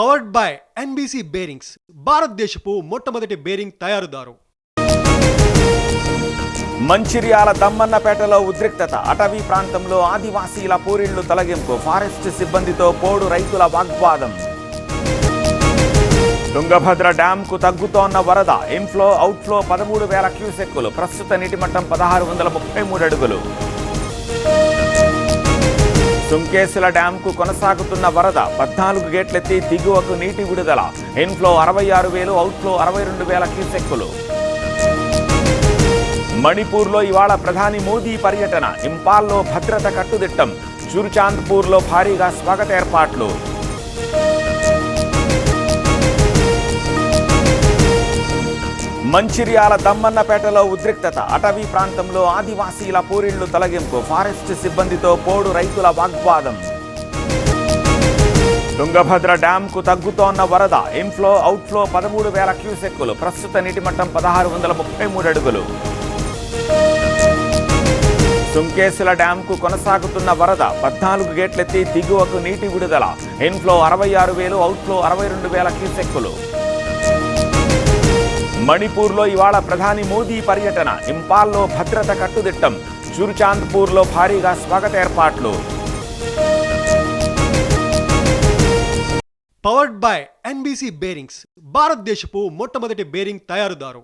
Powered by NBC bearings, భారతదేశపు మొట్టమొదటి bearing తయారుదారు. Mancherial దమ్మన్నపేటలో ఉద్రిక్తత. అటవీ ప్రాంతంలో ఆదివాసీల పూరిళ్లు తొలగింపు. ఫారెస్ట్ సిబ్బందితో పోడు రైతుల వాగ్వాదం. తుంగభద్ర డ్యాంకు తగ్గుతోన్న వరద. Inflow outflow 13,000 క్యూసెక్కులు. ప్రస్తుత నీటిమట్టం 1633 అడుగులు. సుంకేసుల డ్యాంకు కొనసాగుతున్న వరద. 14 గేట్లెత్తి దిగువకు నీటి విడుదల. Inflow 66,000, outflow 62,000 క్యూసెక్కులు. మణిపూర్లో ఇవాళ ప్రధాని మోదీ పర్యటన. ఇంపాల్లో భద్రత కట్టుదిట్టం. చుర్చాంద్పూర్లో భారీగా స్వాగత ఏర్పాట్లు. మంచిర్యాల దమ్మన్నపేటలో ఉద్రిక్తత. అటవీ ప్రాంతంలో ఆదివాసీల పూరిళ్లు తొలగింపు. ఫారెస్ట్ సిబ్బందితో పోడు రైతుల వాగ్వాదం. తుంగభద్ర డ్యాంకు తగ్గుతోన్న వరద. Inflow outflow 13,000 క్యూసెక్కులు. ప్రస్తుత నీటిమట్టం 1633 అడుగులు. సుంకేసుల డ్యాంకు కొనసాగుతున్న వరద. 14 గేట్లెత్తి దిగువకు నీటి విడుదల. Inflow 66,000, outflow 62,000 క్యూసెక్కులు. మణిపూర్లో ఇవాళ ప్రధాని మోదీ పర్యటన. ఇంపాల్లో భద్రత కట్టుదిట్టం. చుర్చాంద్పూర్లో భారీగా స్వాగత ఏర్పాట్లు. పవర్డ్ బై ఎన్బీసీ బేరింగ్స్, భారతదేశపు మొట్టమొదటి బేరింగ్ తయారుదారు.